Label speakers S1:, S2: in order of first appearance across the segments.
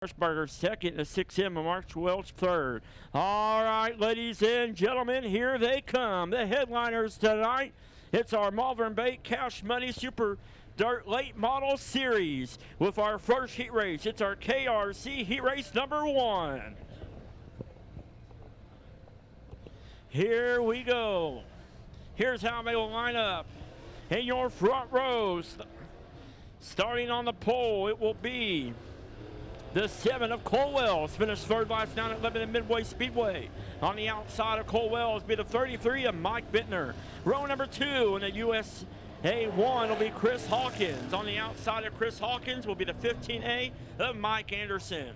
S1: Marshberger second, the 6M of March Welch third. All right, ladies and gentlemen, here they come. The headliners tonight. It's our Malvern Bay Cash Money Super Dirt Late Model Series with our first heat race. It's our KRC heat race number 1. Here we go. Here's how they will line up. In your front rows, starting on the pole, it will be the 7 of Colwell's, finished third last night at Lebanon Midway Speedway. On the outside of Colwell's be the 33 of Mike Bittner. Row number 2 in the USA 1 will be Chris Hawkins. On the outside of Chris Hawkins will be the 15A of Mike Anderson.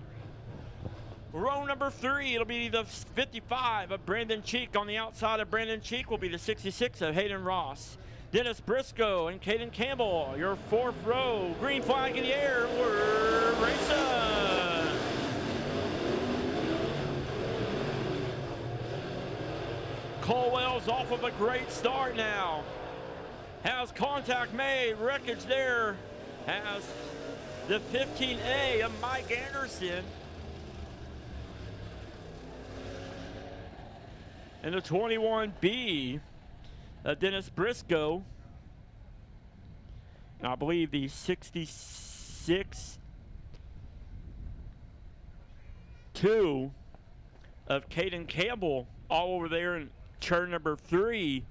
S1: Row number 3, it'll be the 55 of Brandon Cheek. On the outside of Brandon Cheek will be the 66 of Hayden Ross. Dennis Briscoe and Caden Campbell, your 4th row. Green flag in the air, we're racing. Colwell's off of a great start now. Has contact made, wreckage there. Has the 15A of Mike Anderson. And the 21B Dennis Briscoe. And I believe the 66-2 of Caden Campbell all over there in turn number 3.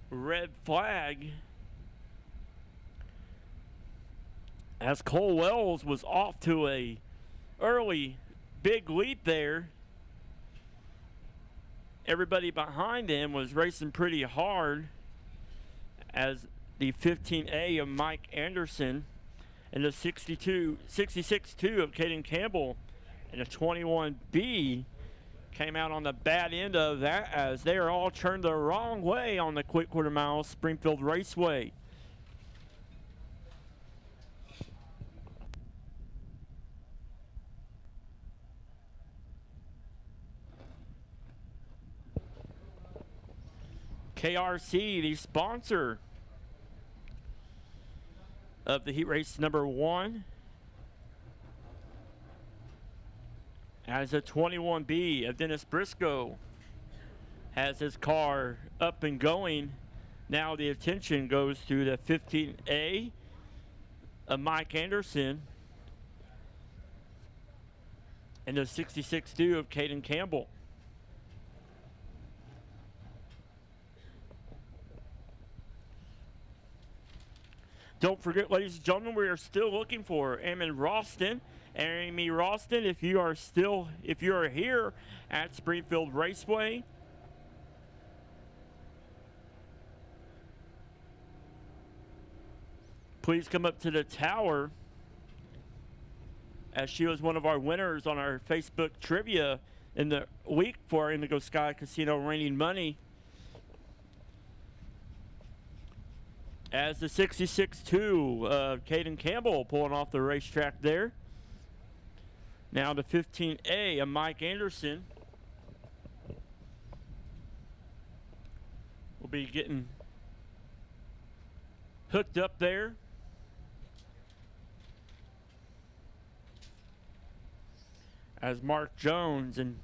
S1: Red flag. As Colwell's was off to a early big lead there. Everybody behind him was racing pretty hard as the 15A of Mike Anderson and the 66-2 of Caden Campbell and the 21B came out on the bad end of that as they are all turned the wrong way on the quick quarter mile Springfield Raceway. KRC, the sponsor of the heat race number 1, as a 21B of Dennis Briscoe has his car up and going. Now the attention goes to the 15A of Mike Anderson and the 66-2 of Caden Campbell. Don't forget, ladies and gentlemen, we are still looking for Amy Ralston. Amy Ralston, if you are here at Springfield Raceway, please come up to the tower, as she was one of our winners on our Facebook trivia in the week for our Indigo Sky Casino Raining Money. As the 66-2 of Caden Campbell pulling off the racetrack there. Now the 15A of Mike Anderson will be getting hooked up there. As Mark Jones and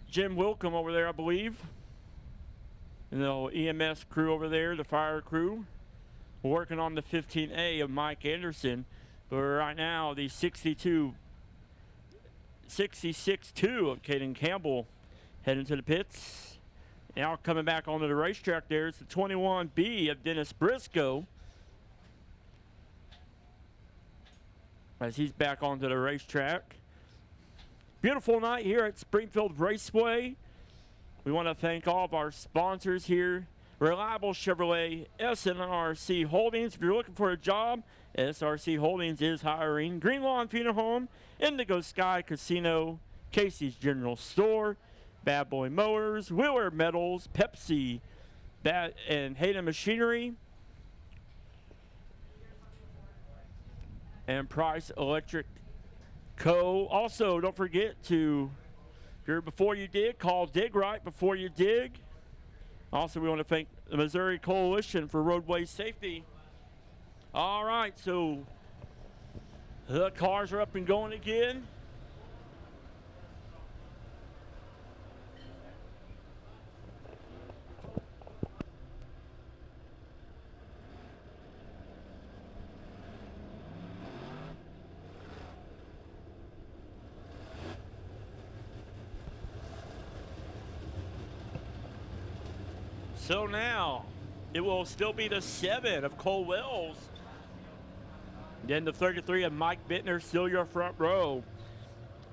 S1: Jim Wilcombe over there, I believe. And the EMS crew over there, the fire crew, working on the 15A of Mike Anderson. But right now, the 66-2 of Caden Campbell heading to the pits. Now coming back onto the racetrack there is the 21B of Dennis Briscoe. As he's back onto the racetrack. Beautiful night here at Springfield Raceway. We want to thank all of our sponsors here. Reliable Chevrolet, SNRC Holdings. If you're looking for a job, SRC Holdings is hiring. Green Lawn Funeral Home, Indigo Sky Casino, Casey's General Store, Badboy Mowers, Wheeler Metals, Pepsi, and Hayden Machinery, and Price Electric Co. Also, don't forget to, before you dig, call Dig Right Before You Dig. Also, we want to thank the Missouri Coalition for Roadway Safety. All right, so The cars are up and going again. So now it will still be the 7 of Cole Wells. Then the 33 of Mike Bittner, still your front row.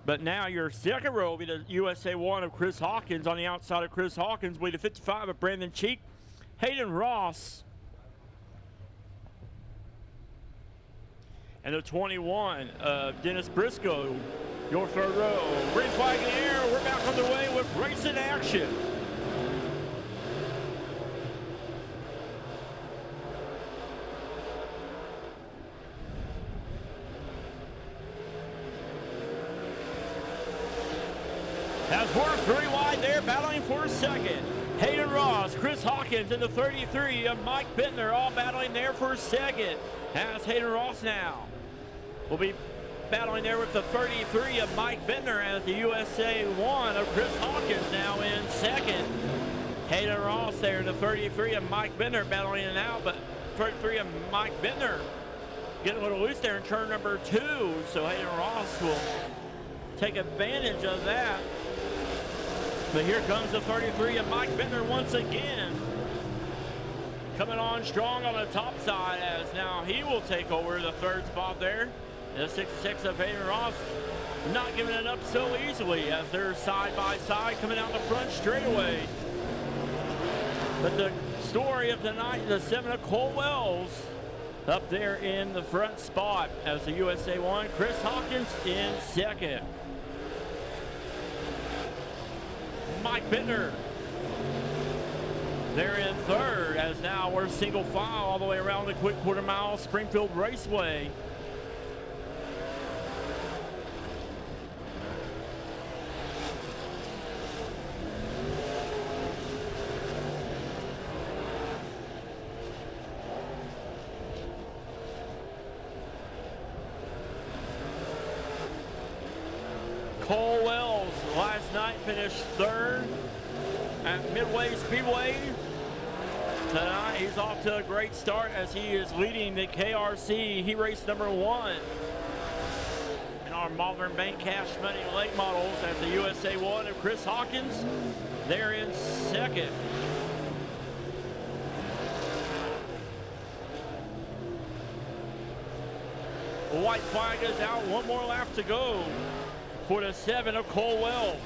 S1: But now your second row will be the USA 1 of Chris Hawkins. On the outside of Chris Hawkins will be the 55 of Brandon Cheek, Hayden Ross. And the 21 of Dennis Briscoe, your third row. Green flag in the air, we're back on the way with race in action. As we're 3 wide there, battling for a second. Hayden Ross, Chris Hawkins, and the 33 of Mike Bittner, all battling there for a second. As Hayden Ross now will be battling there with the 33 of Mike Bittner, as the USA 1 of Chris Hawkins now in second. Hayden Ross there, the 33 of Mike Bittner battling in and out, but 33 of Mike Bittner getting a little loose there in turn number 2. So Hayden Ross will take advantage of that. But here comes the 33 of Mike Bittner once again. Coming on strong on the top side, as now he will take over the third spot there. The 66 of Hayden Ross not giving it up so easily, as they're side by side coming out the front straightaway. But the story of the night, the 7 of Cole Wells up there in the front spot as the USA 1. Chris Hawkins in second. Mike Bittner there in third, as now we're single file all the way around the quick quarter mile Springfield Raceway. Cole Wells last night finished third at Midway Speedway. Tonight he's off to a great start as he is leading the KRC Heat Race number 1. And our Malvern Bank Cash Money late models as the USA 1 of Chris Hawkins, they're in second. The white flag is out, one more lap to go for the 7 of Cole Wells.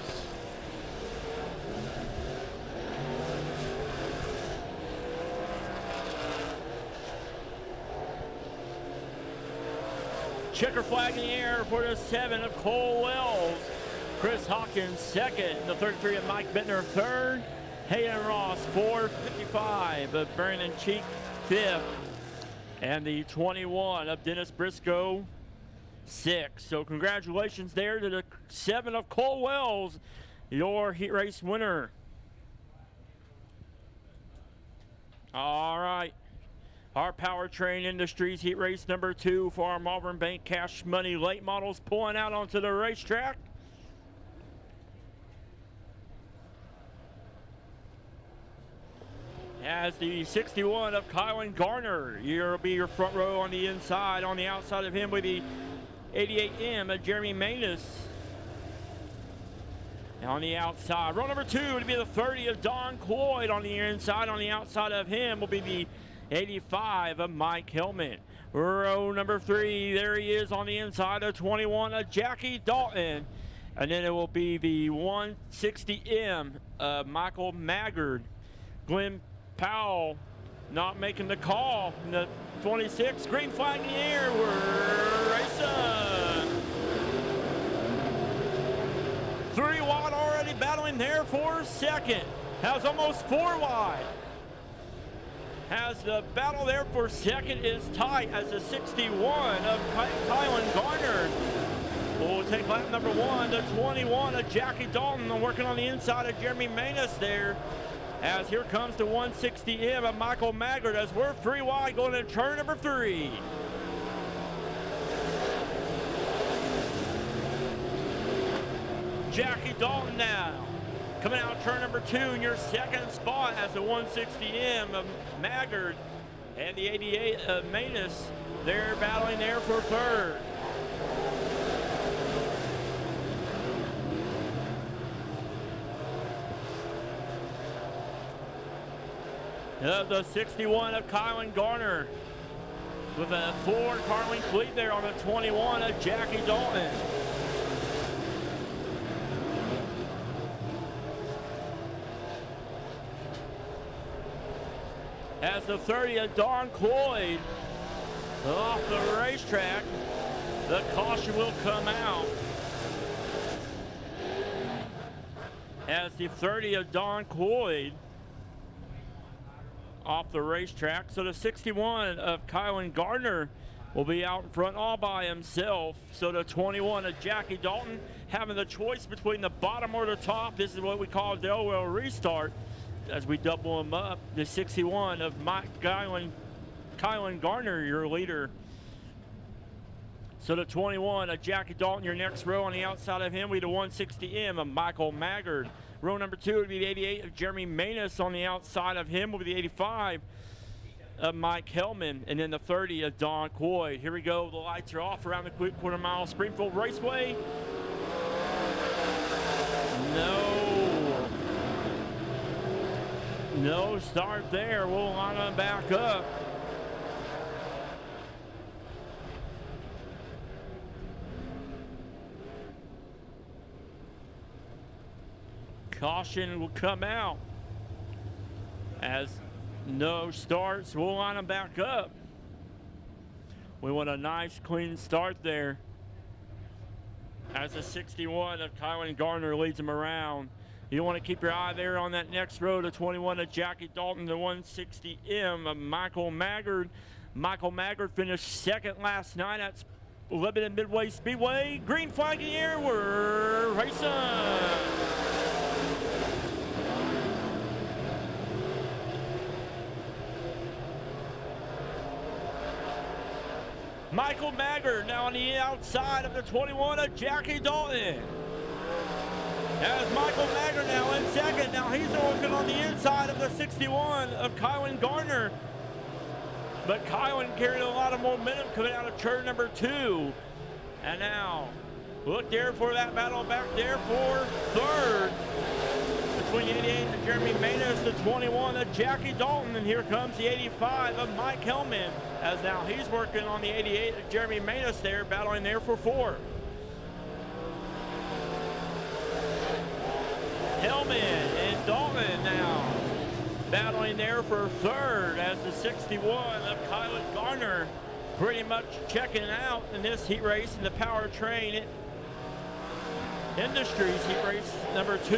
S1: Checker flag in the air for the 7 of Cole Wells. Chris Hawkins second, the 33 of Mike Bittner third, Hayden Ross fourth, 55 of Brandon Cheek fifth, and the 21 of Dennis Briscoe 6. So congratulations there to the 7 of Cole Wells, your heat race winner. All right, our Powertrain Industries heat race number 2 for our Malvern Bank Cash Money late models pulling out onto the racetrack. As the 61 of Kylan Garner, you'll be your front row on the inside. On the outside of him will be 88M of Jeremy Manus. And on the outside, row number 2 would be the 30 of Don Cloyd on the inside. On the outside of him will be the 85 of Mike Hillman. Row number 3, there he is on the inside of 21 of Jackie Dalton. And then it will be the 160M of Michael Maggard. Glenn Powell not making the call. In the 26, green flag in the air, we're racing. 3 wide already battling there for second. Has almost 4 wide. As the battle there for second is tight as the 61 of Kylan Garner will take lap number 1. The 21 of Jackie Dalton working on the inside of Jeremy Manus there. As here comes the 160M of Michael Maggard as we're 3 wide going into turn number 3. Jackie Dalton now. Coming out turn number 2 in your second spot as the 160M of Maggard and the 88 of Manus. They're battling there for third. The 61 of Kylan Garner with a forward car length lead there on the 21 of Jackie Dalton. As the 30 of Don Cloyd off the racetrack, the caution will come out. As the 30 of Don Cloyd off the racetrack. So the 61 of Kylan Gardner will be out in front all by himself. So the 21 of Jackie Dalton having the choice between the bottom or the top. This is what we call a Delaware restart as we double them up. The 61 of Kylan Gardner, your leader. So the 21 of Jackie Dalton, your next row. On the outside of him, we the 160M of Michael Maggard. Row number 2 would be the 88 of Jeremy Manus. On the outside of him will be the 85 of Mike Hellman. And then the 30 of Don Cloyd. Here we go. The lights are off around the quick quarter mile Springfield Raceway. No start there. We'll line them back up. Caution will come out as no starts. We'll line them back up. We want a nice clean start there as the 61 of Kylan Gardner leads them around. You want to keep your eye there on that next row, the 21 of Jackie Dalton, the 160M of Michael Maggard. Michael Maggard finished second last night at Lebanon Midway Speedway. Green flag in the air, we're racing. Michael Maggard now on the outside of the 21 of Jackie Dalton. As Michael Maggard now in second. Now he's working on the inside of the 61 of Kylan Gardner. But Kylan carried a lot of momentum coming out of turn number 2. And now, look there for that battle back there for third. Between the 88 of Jeremy Manus, the 21 of Jackie Dalton, and here comes the 85 of Mike Hellman, as now he's working on the 88 of Jeremy Manus there, battling there for fourth. Hellman and Dalton now battling there for third, as the 61 of Kylan Garner pretty much checking out in this heat race in the powertrain Industries heat race number 2.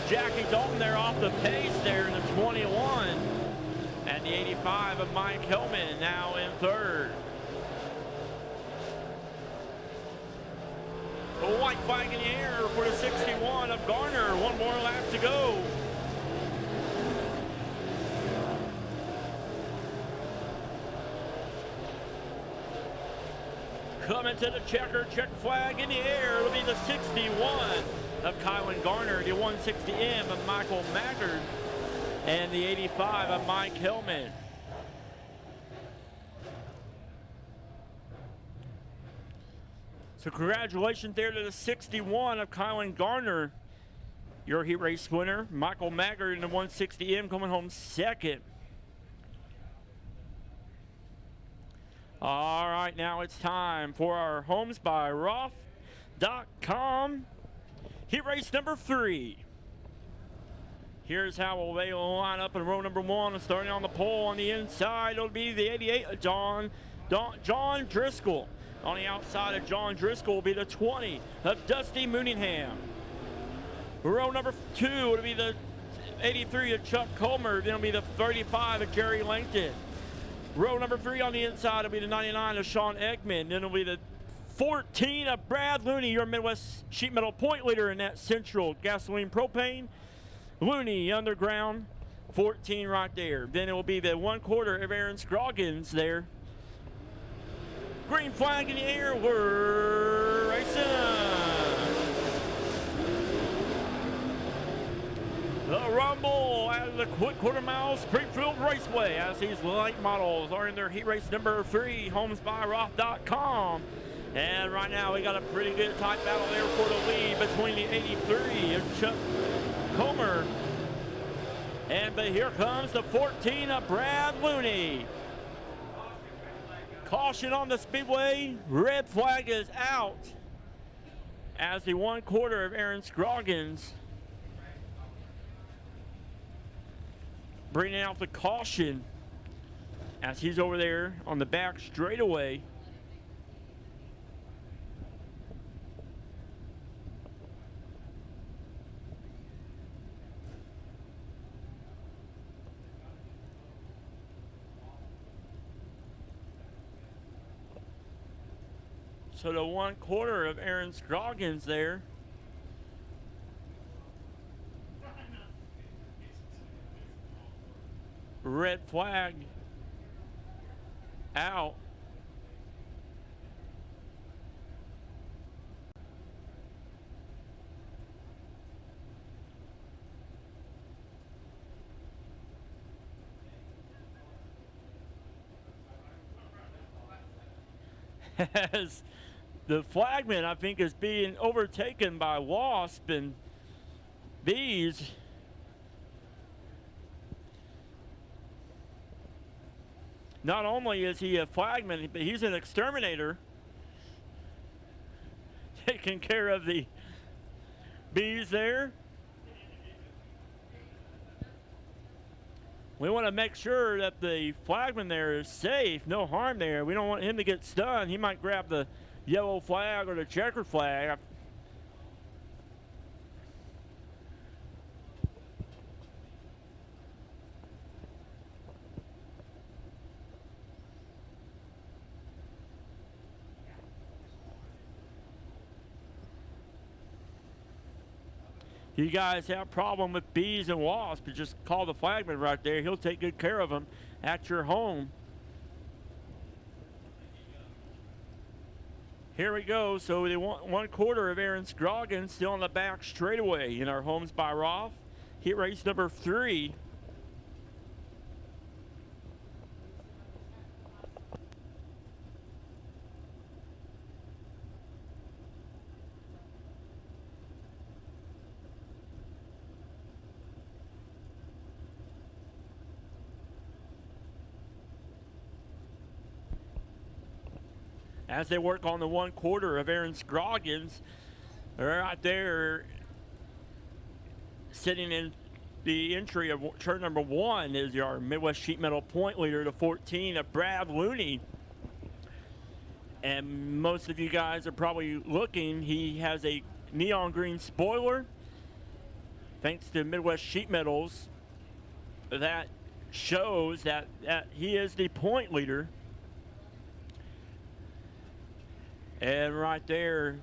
S1: Jackie Dalton there off the pace there in the 21. And the 85 of Mike Hellman now in third. A white flag in the air for the 61 of Garner. One more lap to go. Coming to the check flag in the air. It'll be the 61 of Kylan Garner, the 160M of Michael Maggard, and the 85 of Mike Hellman. So congratulations there to the 61 of Kylan Garner, your heat race winner. Michael Maggard in the 160M coming home second. All right, now it's time for our Homes by Roth.com heat race number 3. Here's how they will line up in row number 1, starting on the pole on the inside. It'll be the 88 of John Driscoll. On the outside of John Driscoll will be the 20 of Dusty Mooningham. Row number 2 will be the 83 of Chuck Comer. Then it'll be the 35 of Jerry Langton. Row number 3 on the inside will be the 99 of Sean Eggman. Then it'll be the 14 of Brad Looney, your Midwest Sheet Metal point leader in that Central Gasoline Propane. Looney Underground, 14 right there. Then it will be the 1/4 of Aaron Scroggins there. Green flag in the air, we're racing. rumble at the quick quarter mile Springfield Raceway as these light models are in their heat race number 3, homesbyroth.com. And right now we got a pretty good tight battle there for the lead between the 83 of Chuck Comer. But here comes the 14 of Brad Looney. Caution on the speedway, red flag is out as the 1/4 of Aaron Scroggins bringing out the caution as he's over there on the back straightaway. So the 1/4 of Aaron Scroggins there. Red flag out. As the flagman, I think, is being overtaken by Wasp and Bees. Not only is he a flagman, but he's an exterminator, taking care of the Bees there. We want to make sure that the flagman there is safe, no harm there. We don't want him to get stunned. He might grab the yellow flag or the checkered flag. If you guys have a problem with Bees and Wasps, just call the flagman right there. He'll take good care of them at your home. Here we go. So the 1/4 of Aaron Scroggins still on the back straightaway in our Homes by Roth heat race number 3. As they work on the 1/4 of Aaron Scroggins, they're right there sitting in the entry of turn number 1 is our Midwest Sheet Metal point leader, the 14 of Brad Looney. And most of you guys are probably looking, he has a neon green spoiler. Thanks to Midwest Sheet Metals, that shows that he is the point leader. And right there,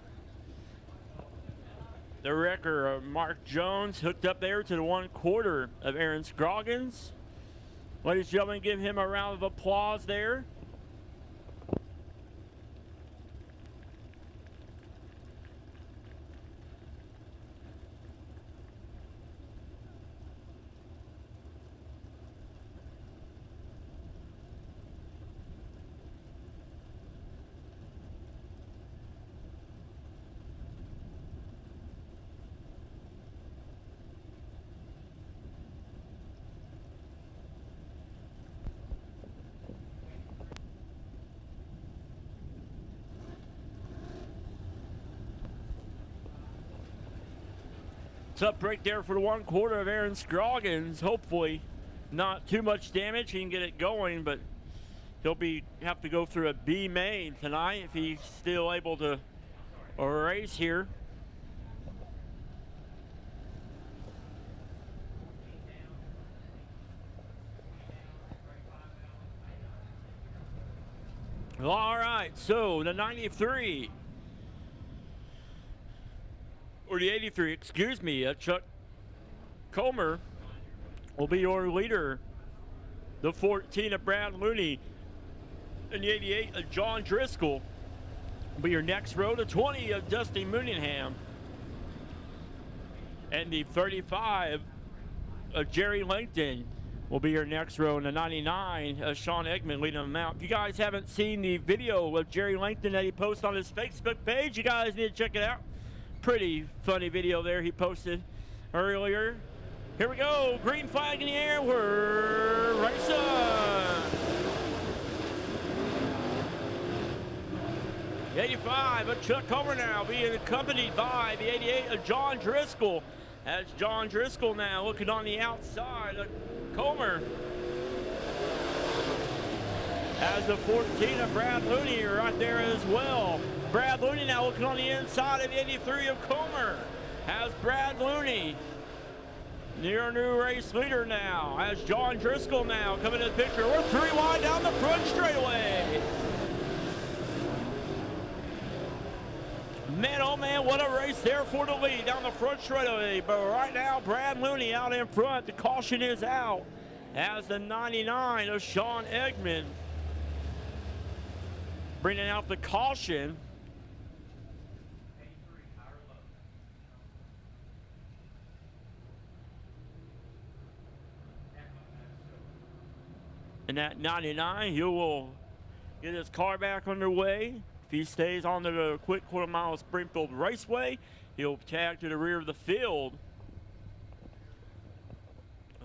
S1: the wrecker, Mark Jones, hooked up there to the 1/4 of Aaron Scroggins. Ladies and gentlemen, give him a round of applause there. It's up right there for the 1/4 of Aaron Scroggins. Hopefully not too much damage. He can get it going, but he'll have to go through a B main tonight if he's still able to race here. All right, so the 93. Or the 83, excuse me, Chuck Comer will be your leader. The 14 of Brad Looney and the 88 of John Driscoll will be your next row. The 20 of Dusty Mooningham and the 35 Jerry Langton will be your next row in the 99. Sean Eggman leading them out. If you guys haven't seen the video of Jerry Langton that he posted on his Facebook page, you guys need to check it out. Pretty funny video there he posted earlier. Here we go. Green flag in the air. We're racing. 85 of Chuck Comer now being accompanied by the 88 of John Driscoll. As John Driscoll now looking on the outside of Comer. As the 14 of Brad Looney right there as well. Brad Looney now looking on the inside of the 83 of Comer. Has Brad Looney near new race leader now. As John Driscoll now coming to the picture. We're 3 wide down the front straightaway. Man, oh man, what a race there for the lead down the front straightaway. But right now, Brad Looney out in front. The caution is out as the 99 of Sean Eggman bringing out the caution. And that 99, he will get his car back underway. If he stays on the quick quarter-mile Springfield Raceway, he'll tag to the rear of the field.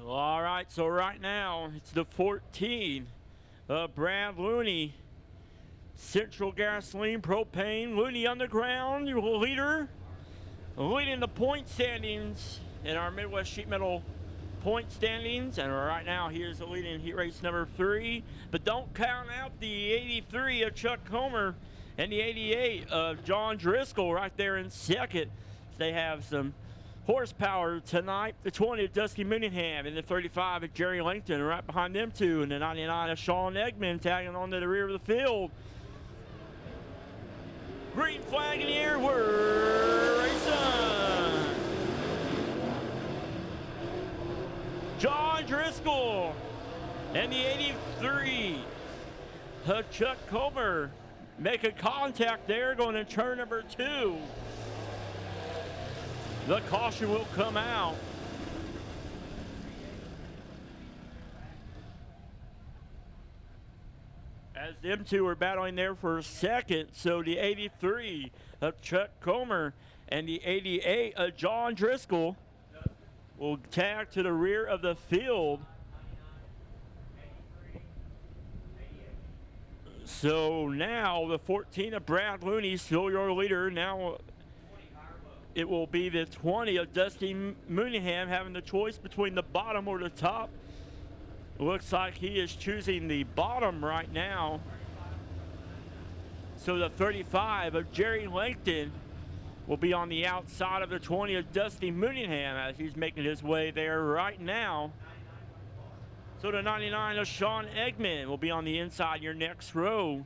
S1: All right, so right now, it's the 14 of Brad Looney. Central Gasoline Propane. Looney Underground, your leader. Leading the point standings in our Midwest Sheet Metal point standings, and right now here's the leading heat race number 3. But don't count out the 83 of Chuck Comer and the 88 of John Driscoll right there in second. They have some horsepower tonight. The 20 of Dusty Mooneyham and the 35 of Jerry Langton right behind them two, and the 99 of Sean Eggman tagging on to the rear of the field. Green flag in the air, we're racing. John Driscoll and the 83 of Chuck Comer make a contact there going to turn number 2. The caution will come out. As them two are battling there for a second, so the 83 of Chuck Comer and the 88 of John Driscoll will tag to the rear of the field. So now the 14 of Brad Looney, still your leader. Now it will be the 20 of Dusty Mooneyham having the choice between the bottom or the top. Looks like he is choosing the bottom right now. So the 35 of Jerry Langton will be on the outside of the 20 of Dusty Mooneyham as he's making his way there right now. So the 99 of Sean Eggman will be on the inside your next row.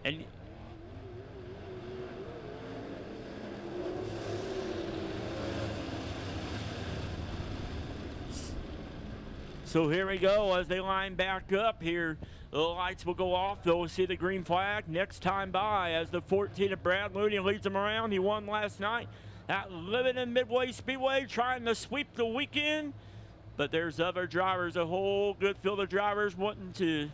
S1: And so here we go as they line back up here. The lights will go off. They'll see the green flag next time by as the 14 of Brad Looney leads them around. He won last night at Lebanon Midway Speedway trying to sweep the weekend. But there's other drivers, a whole good field of drivers wanting to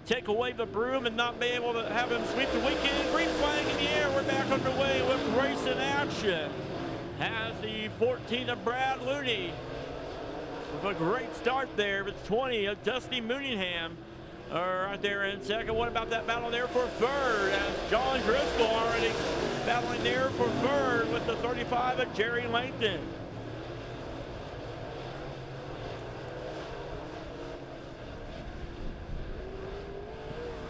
S1: take away the broom and not be able to have him sweep the weekend. Green flag in the air. We're back underway with racing action. Has the 14 of Brad Looney with a great start there with 20 of Dusty Mooneyham right there in second. What about that battle there for third as John Driscoll already battling there for third with the 35 of Jerry Langton.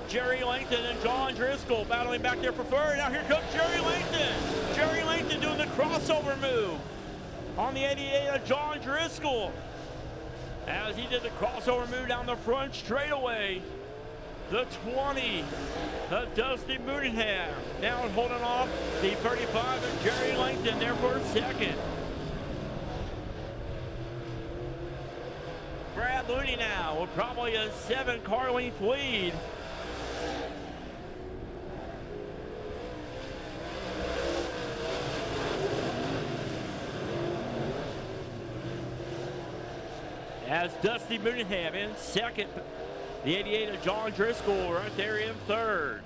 S1: Jerry Langton and John Driscoll battling back there for third. Now here comes Jerry Langton. Jerry Langton doing the crossover move on the 88 of John Driscoll as he did the crossover move down the front straightaway. The 20 of Dusty Mooneyham now holding off the 35 of Jerry Langton there for a second. Brad Looney now with probably a 7-car length lead. as Dusty Moonham in second. The 88 of John Driscoll right there in third.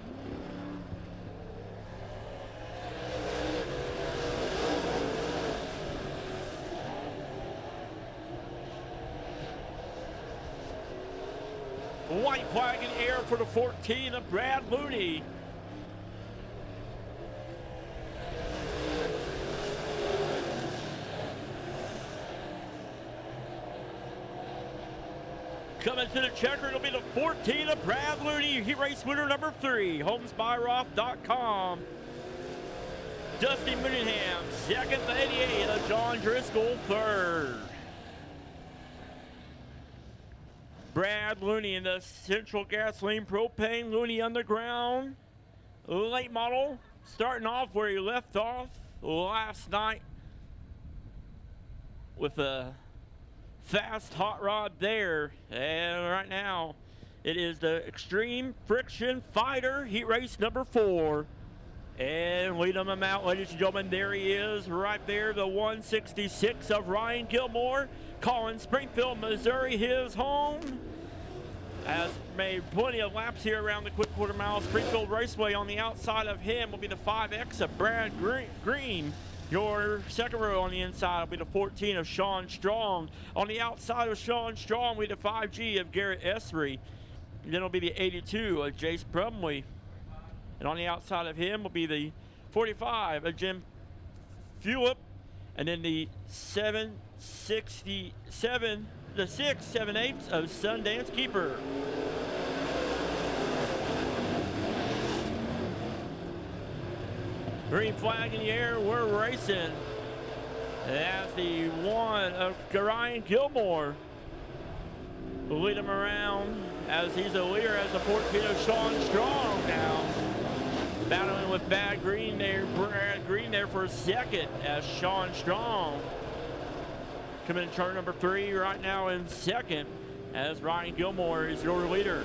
S1: White flag in the air for the 14 of Brad Looney. Coming to the checker, it'll be the 14 of Brad Looney, heat race winner number 3, homesbyroth.com. Dusty Moonham, second, the 88 of John Driscoll, third. Brad Looney in the Central Gasoline Propane Looney Underground late model, starting off where he left off last night with a fast hot rod there. And right now it is the Extreme Friction Fighter heat race number 4. And leading them out, ladies and gentlemen, there he is right there, the 166 of Ryan Gilmore, calling Springfield, Missouri his home. Has made plenty of laps here around the quick quarter mile. Springfield Raceway. On the outside of him will be the 5X of Brad Green. Your second row on the inside will be the 14 of Sean Strong. On the outside of Sean Strong will be the 5G of Garrett S03. Then it'll be the 82 of Jace Brumley. And on the outside of him will be the 45 of Jim Fulop. And then the 767, the 6/7/8 of Sundance Keeper. Green flag in the air, we're racing. That's the 1 of Ryan Gilmore. We'll lead him around as he's a leader as the 14 of Sean Strong now. Battling with Brad Green there for a second as Sean Strong coming in turn number 3 right now in second as Ryan Gilmore is your leader.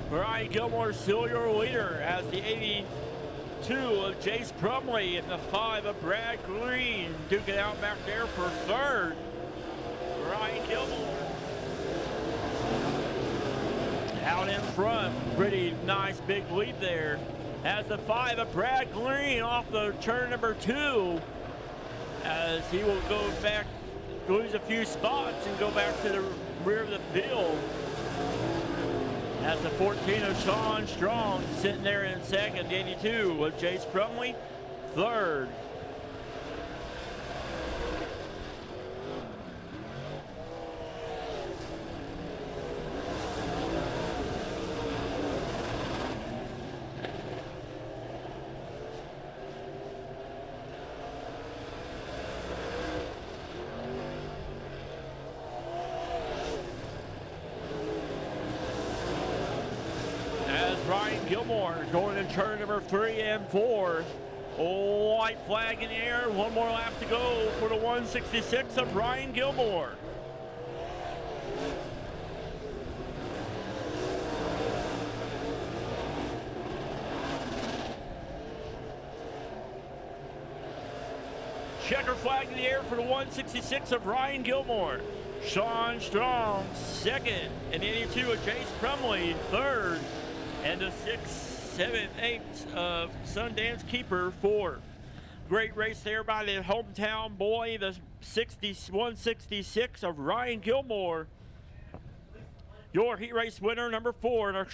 S1: Ryan Gilmore still your leader as the 82 of Jace Brumley and the 5 of Brad Green duke it out back there for third. Ryan Gilmore out in front, pretty nice big lead there as the 5 of Brad Green off the turn number 2 as he will go back, lose a few spots and go back to the rear of the field. That's the 14 of Sean Strong sitting there in second. The 82 of Jace Brumley, third. Ryan Gilmore going in turn number 3 and 4. White flag in the air. One more lap to go for the 166 of Ryan Gilmore. Checker flag in the air for the 166 of Ryan Gilmore. Sean Strong second, and the 82 of Jace Brumley third. And the 6/7/8 of Sundance Keeper fourth. Great race there by the hometown boy, the 166 of Ryan Gilmore. Your heat race winner number 4 in our